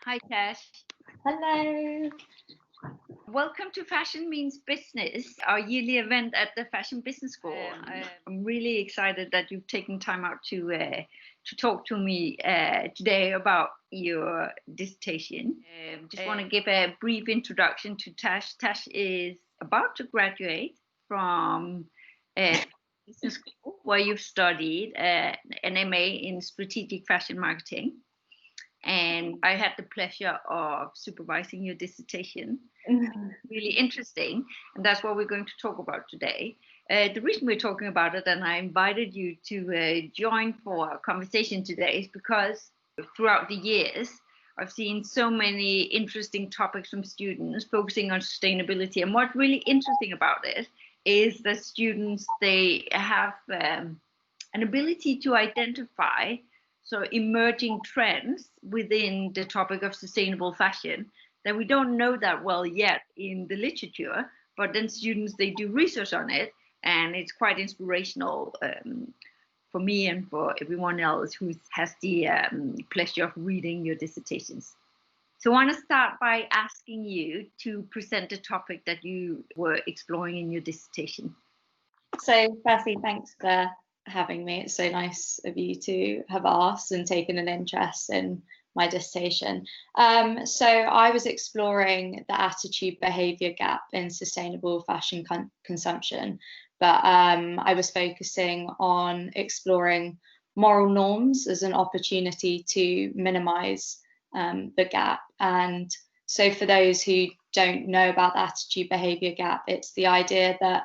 Hi, Tash. Hello. Welcome to Fashion Means Business, our yearly event at the Fashion Business School. I'm really excited that you've taken time out to talk to me today about your dissertation. Just want to give a brief introduction to Tash. Tash is about to graduate from business school, where you've studied an MA in strategic fashion marketing. And I had the pleasure of supervising your dissertation. Really interesting, and that's what we're going to talk about today. The reason we're talking about it, and I invited you to join for our conversation today, is because throughout the years, I've seen so many interesting topics from students focusing on sustainability. And what's really interesting about it is that students, they have an ability to identify emerging trends within the topic of sustainable fashion that we don't know that well yet in the literature, but then students, they do research on it, and it's quite inspirational for me and for everyone else who has the pleasure of reading your dissertations. So I want to start by asking you to present the topic that you were exploring in your dissertation. So firstly, thanks for having me. It's so nice of you to have asked and taken an interest in my dissertation. So I was exploring the attitude behaviour gap in sustainable fashion consumption, but I was focusing on exploring moral norms as an opportunity to minimise the gap. And so for those who don't know about the attitude behaviour gap, it's the idea that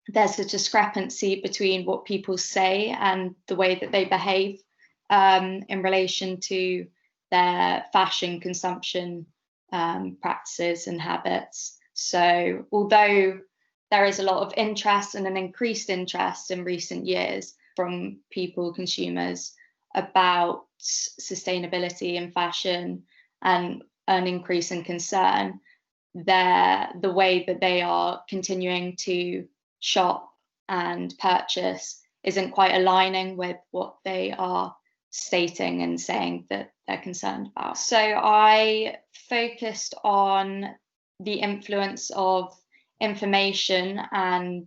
there's a discrepancy between what people say and the way that they behave in relation to their fashion consumption practices and habits. So although there is a lot of interest and an increased interest in recent years from people, consumers, about sustainability in fashion and an increase in concern, the way that they are continuing to shop and purchase isn't quite aligning with what they are stating and saying that they're concerned about. So I focused on the influence of information and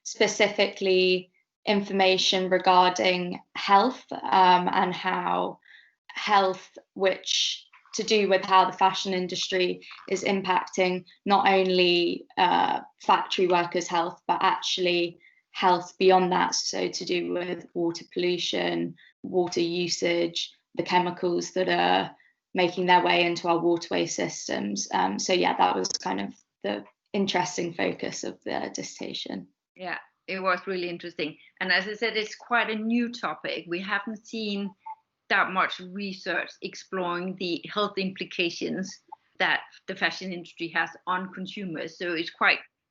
specifically information regarding health and how health, which to do with how the fashion industry is impacting not only factory workers' health, but actually health beyond that. So to do with water pollution, water usage, the chemicals that are making their way into our waterway systems. So yeah, that was kind of the interesting focus of the dissertation. Yeah, it was really interesting. And as I said, it's quite a new topic. We haven't seen that much research exploring the health implications that the fashion industry has on consumers. So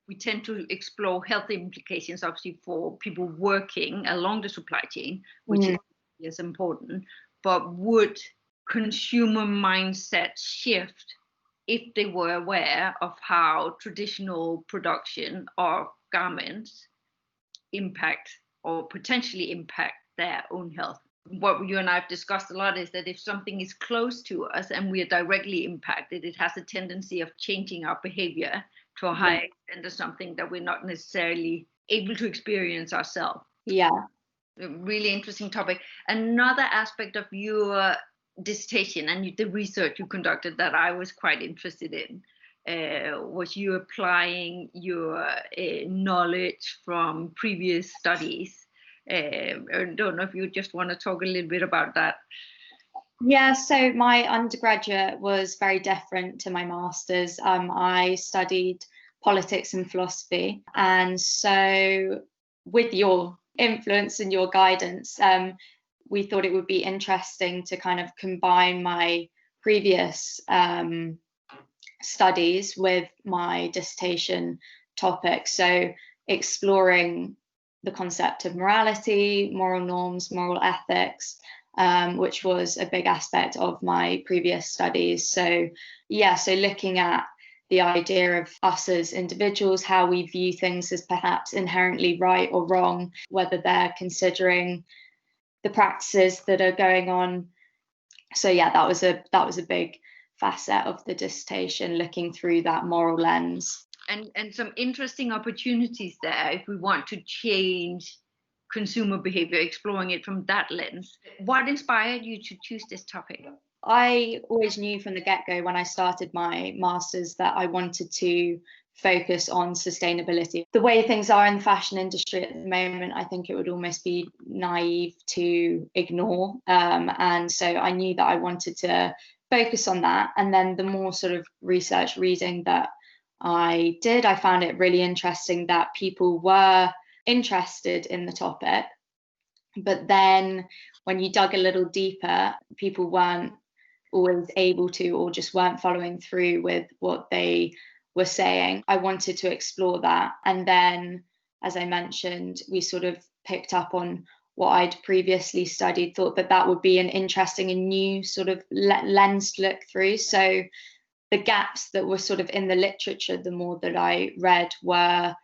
we tend to explore health implications, obviously, for people working along the supply chain, which is important. But would consumer mindset shift if they were aware of how traditional production of garments impact or potentially impact their own health? What you and I have discussed a lot is that if something is close to us and we are directly impacted, it has a tendency of changing our behavior to a high extent of something that we're not necessarily able to experience ourselves. Yeah. A really interesting topic. Another aspect of your dissertation and the research you conducted that I was quite interested in was you applying your knowledge from previous studies. I don't know if you just want to talk a little bit about that. Yeah, so my undergraduate was very different to my master's. I studied politics and philosophy. And so with your influence and your guidance, we thought it would be interesting to kind of combine my previous studies with my dissertation topic. So exploring the concept of morality, moral norms, moral ethics, which was a big aspect of my previous studies. So yeah, so looking at the idea of us as individuals, how we view things as perhaps inherently right or wrong, whether they're considering the practices that are going on So yeah, that was a big facet of the dissertation, looking through that moral lens. And some interesting opportunities there if we want to change consumer behavior, exploring it from that lens. What inspired you to choose this topic? I always knew from the get-go when I started my master's that I wanted to focus on sustainability. The way things are in the fashion industry at the moment, I think it would almost be naive to ignore. And so I knew that I wanted to focus on that. And then the more sort of research reading that I did, I found it really interesting that people were interested in the topic. But then when you dug a little deeper, people weren't always able to, or just weren't following through with what they were saying. I wanted to explore that. And then, as I mentioned, we sort of picked up on what I'd previously studied, thought that that would be an interesting and new sort of lens to look through. So the gaps that were sort of in the literature, the more that I read, were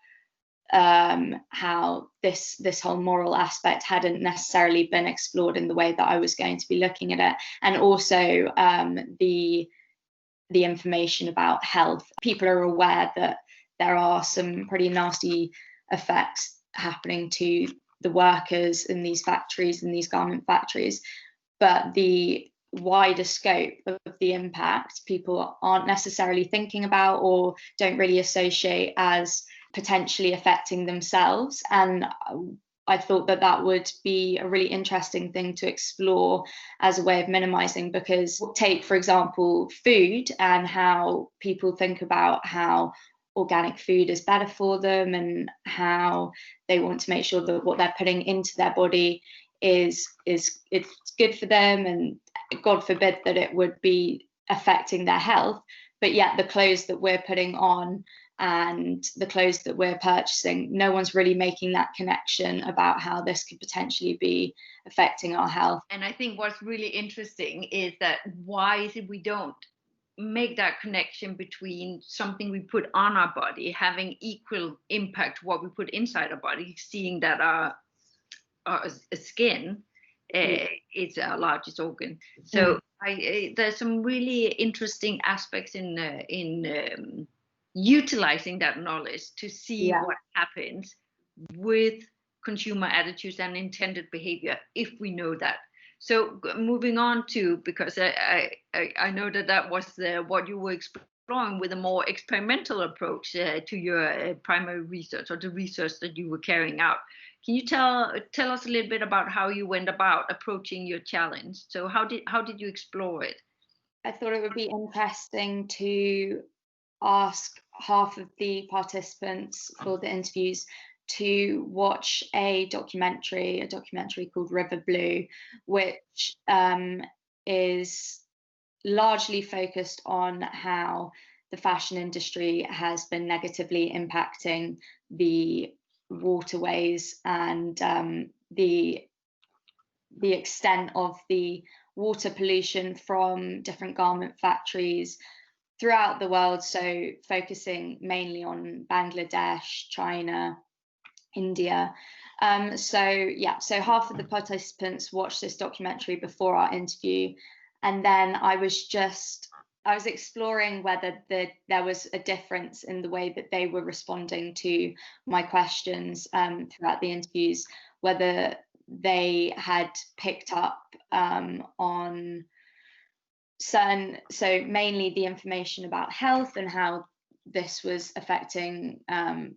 how this whole moral aspect hadn't necessarily been explored in the way that I was going to be looking at it, and also the information about health. People are aware that there are some pretty nasty effects happening to the workers in these factories, in these garment factories, but the wider scope of the impact people aren't necessarily thinking about or don't really associate as potentially affecting themselves. And I thought that that would be a really interesting thing to explore as a way of minimizing, because take, for example, food and how people think about how organic food is better for them and how they want to make sure that what they're putting into their body is it's good for them, and God forbid that it would be affecting their health. But yet the clothes that we're putting on and the clothes that we're purchasing, no one's really making that connection about how this could potentially be affecting our health. And I think what's really interesting is that why is it we don't make that connection between something we put on our body having equal impact to what we put inside our body, seeing that our skin is our largest organ. So there's some really interesting aspects in utilizing that knowledge to see what happens with consumer attitudes and intended behavior if we know that. So moving on to, because I know that was what you were exploring with a more experimental approach to your primary research, or the research that you were carrying out. Can you tell us a little bit about how you went about approaching your challenge? So how did you explore it? I thought it would be interesting to ask half of the participants for the interviews to watch a documentary called River Blue, which is largely focused on how the fashion industry has been negatively impacting the waterways and the extent of the water pollution from different garment factories throughout the world, so focusing mainly on Bangladesh, China, India. So half of the participants watched this documentary before our interview, and then I was exploring whether there was a difference in the way that they were responding to my questions throughout the interviews, whether they had picked up on certain, so mainly the information about health and how this was affecting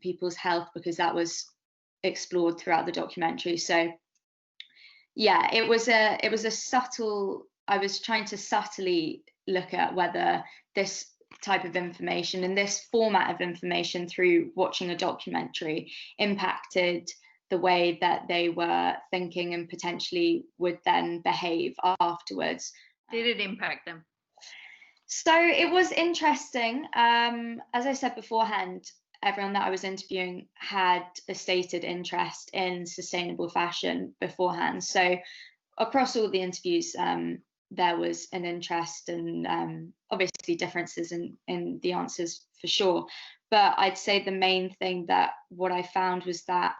people's health, because that was explored throughout the documentary. So yeah, it was a subtle, I was trying to subtly look at whether this type of information and this format of information through watching a documentary impacted the way that they were thinking and potentially would then behave afterwards. Did it impact them? So it was interesting. As I said beforehand, everyone that I was interviewing had a stated interest in sustainable fashion beforehand. So across all the interviews, there was an interest, and obviously differences in the answers for sure. But I'd say the main thing that what I found was that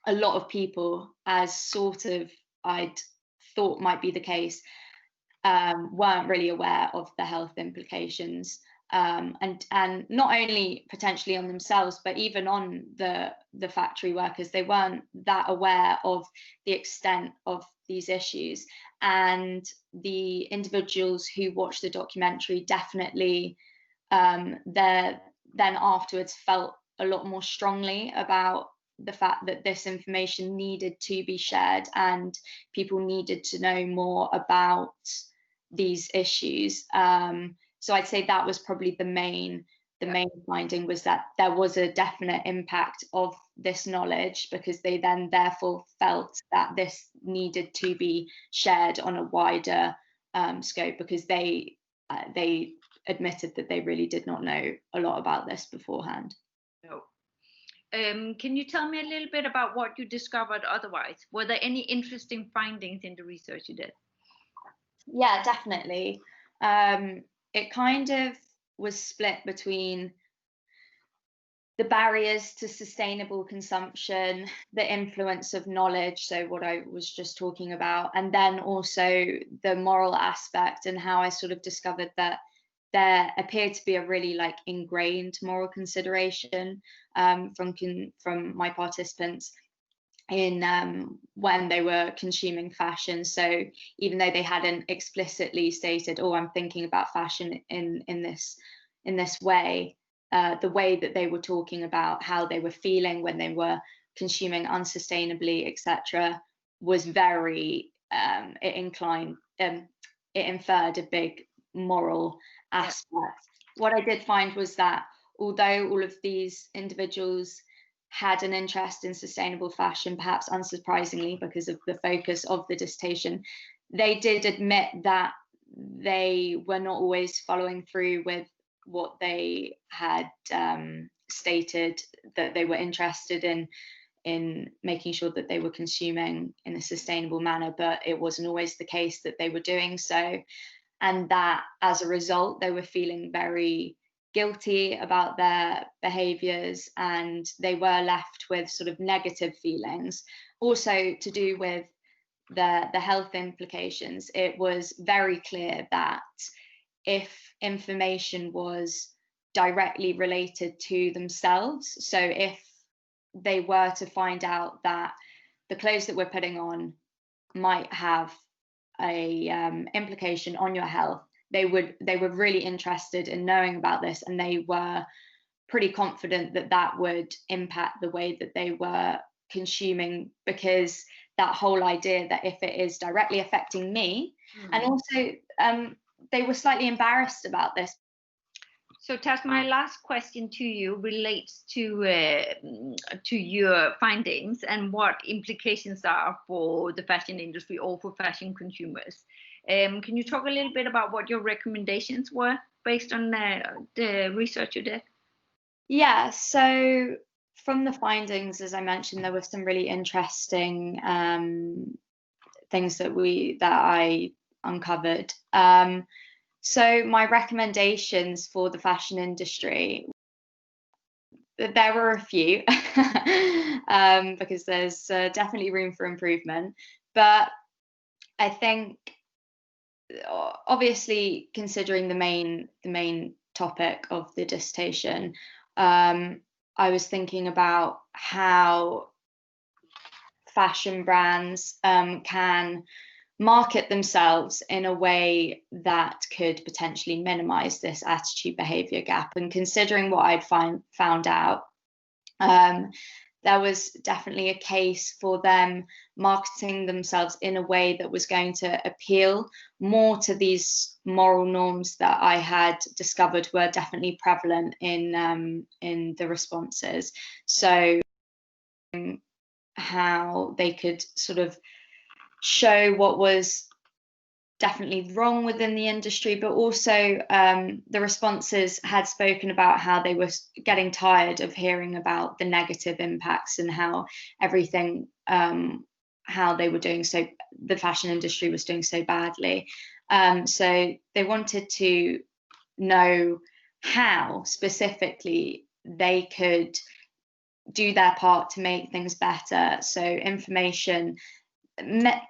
a lot of people, as sort of I'd thought might be the case, weren't really aware of the health implications, and not only potentially on themselves, but even on the factory workers. They weren't that aware of the extent of these issues. And the individuals who watched the documentary definitely then afterwards felt a lot more strongly about the fact that this information needed to be shared and people needed to know more about these issues. So I'd say that was probably the main finding, was that there was a definite impact of this knowledge, because they then therefore felt that this needed to be shared on a wider scope, because they admitted that they really did not know a lot about this beforehand. No. Can you tell me a little bit about what you discovered otherwise? Were there any interesting findings in the research you did? Yeah, definitely. It kind of was split between the barriers to sustainable consumption, the influence of knowledge, so what I was just talking about, and then also the moral aspect, and how I sort of discovered that there appeared to be a really like ingrained moral consideration from my participants in when they were consuming fashion. So even though they hadn't explicitly stated, "Oh, I'm thinking about fashion in this way," the way that they were talking about how they were feeling when they were consuming unsustainably, etc., was very it inferred a big moral aspect. What I did find was that although all of these individuals had an interest in sustainable fashion, perhaps unsurprisingly because of the focus of the dissertation, they did admit that they were not always following through with what they had stated that they were interested in making sure that they were consuming in a sustainable manner, but it wasn't always the case that they were doing so. And that as a result, they were feeling very guilty about their behaviours, and they were left with sort of negative feelings. Also to do with the health implications, it was very clear that if information was directly related to themselves, so if they were to find out that the clothes that we're putting on might have a implication on your health, they were really interested in knowing about this, and they were pretty confident that that would impact the way that they were consuming, because that whole idea that if it is directly affecting me, and also they were slightly embarrassed about this. So Tash, my last question to you relates to your findings and what implications are for the fashion industry or for fashion consumers. Can you talk a little bit about what your recommendations were based on the research you did? Yeah, so from the findings, as I mentioned, there were some really interesting things that I uncovered. So my recommendations for the fashion industry, there were a few, because there's definitely room for improvement. But I think, obviously, considering the main topic of the dissertation, I was thinking about how fashion brands can market themselves in a way that could potentially minimize this attitude behavior gap. And considering what I'd found out, there was definitely a case for them marketing themselves in a way that was going to appeal more to these moral norms that I had discovered were definitely prevalent in the responses. So how they could sort of show what was definitely wrong within the industry, but also the responses had spoken about how they were getting tired of hearing about the negative impacts and how everything, how they were doing so, the fashion industry was doing so badly. So they wanted to know how specifically they could do their part to make things better. So information,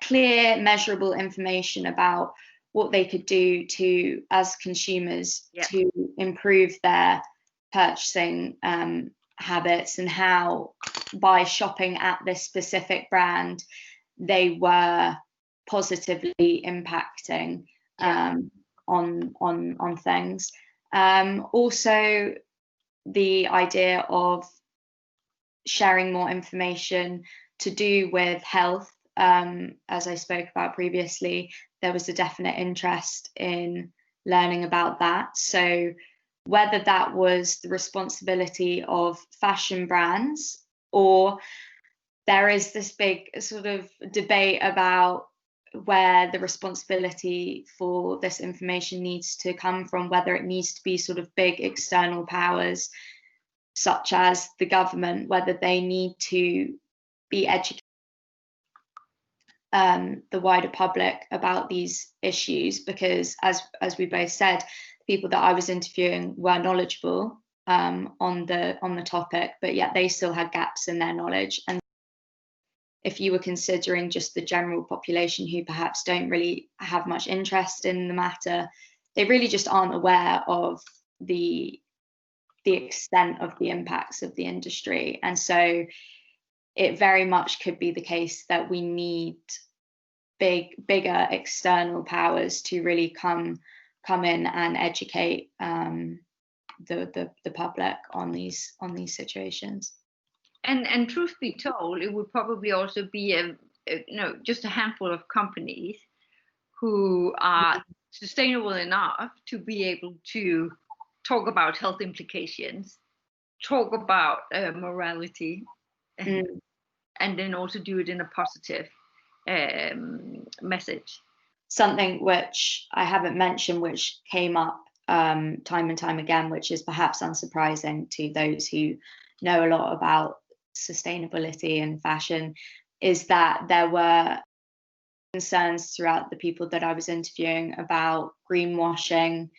clear, measurable information about what they could do to, as consumers, to improve their purchasing habits, and how by shopping at this specific brand they were positively impacting on things. Also, the idea of sharing more information to do with health, as I spoke about previously, there was a definite interest in learning about that. So whether that was the responsibility of fashion brands, or there is this big sort of debate about where the responsibility for this information needs to come from, whether it needs to be sort of big external powers such as the government, whether they need to be educating the wider public about these issues, because as we both said, the people that I was interviewing were knowledgeable on the topic, but yet they still had gaps in their knowledge. And if you were considering just the general population who perhaps don't really have much interest in the matter, they really just aren't aware of the extent of the impacts of the industry. And so it very much could be the case that we need bigger external powers to really come in and educate the public on these situations. And truth be told, it would probably also be just a handful of companies who are sustainable enough to be able to talk about health implications, talk about morality, and then also do it in a positive message. Something which I haven't mentioned, which came up time and time again, which is perhaps unsurprising to those who know a lot about sustainability and fashion, is that there were concerns throughout the people that I was interviewing about greenwashing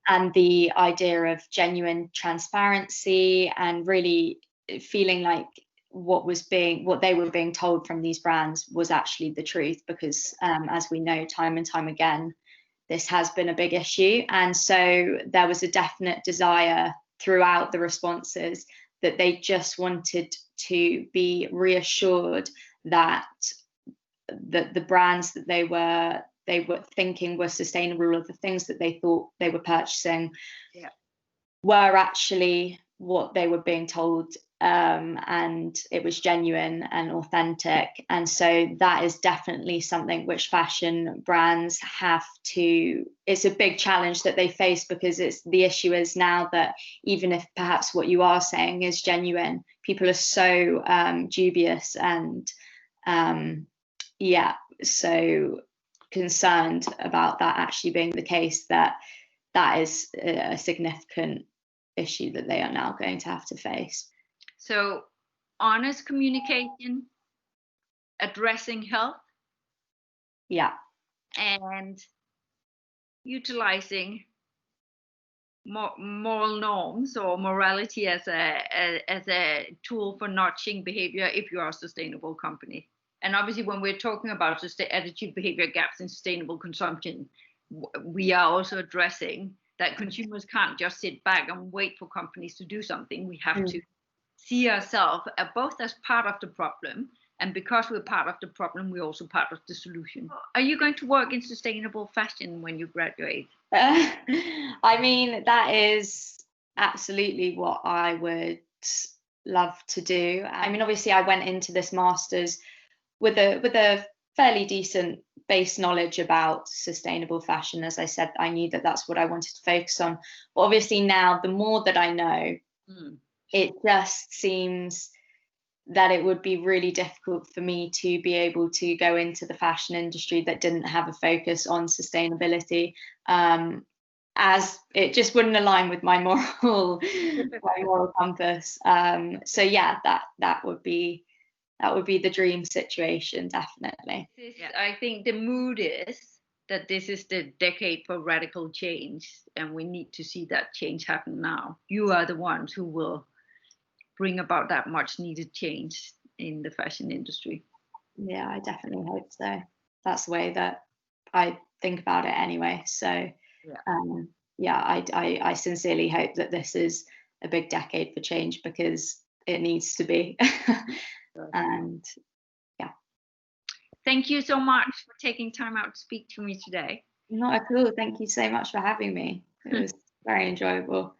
and the idea of genuine transparency, and really feeling like what they were being told from these brands was actually the truth, because as we know, time and time again, this has been a big issue. And so there was a definite desire throughout the responses that they just wanted to be reassured that the brands that they were thinking were sustainable, or the things that they thought they were purchasing were actually what they were being told, and it was genuine and authentic. And so that is definitely something which fashion brands have to, it's a big challenge that they face, because the issue is now that even if perhaps what you are saying is genuine, people are so dubious and so concerned about that actually being the case, that is a significant issue that they are now going to have to face. So honest communication, addressing health, and utilizing moral norms or morality as a tool for notching behavior if you are a sustainable company. And obviously, when we're talking about attitude behavior gaps in sustainable consumption, we are also addressing that consumers can't just sit back and wait for companies to do something. We have to see ourselves both as part of the problem, and because we're part of the problem, we're also part of the solution. Are you going to work in sustainable fashion when you graduate? I mean, that is absolutely what I would love to do. I mean, obviously, I went into this master's with a fairly decent base knowledge about sustainable fashion. As I said, I knew that that's what I wanted to focus on. But obviously now, the more that I know, it just seems that it would be really difficult for me to be able to go into the fashion industry that didn't have a focus on sustainability, as it just wouldn't align with my moral compass. So yeah, that would be the dream situation, definitely. I think the mood is that this is the decade for radical change, and we need to see that change happen now. You are the ones who will bring about that much needed change in the fashion industry. Yeah, I definitely hope so. That's the way that I think about it anyway. So I sincerely hope that this is a big decade for change, because it needs to be. And thank you so much for taking time out to speak to me today. not at all. Thank you so much for having me. It was very enjoyable.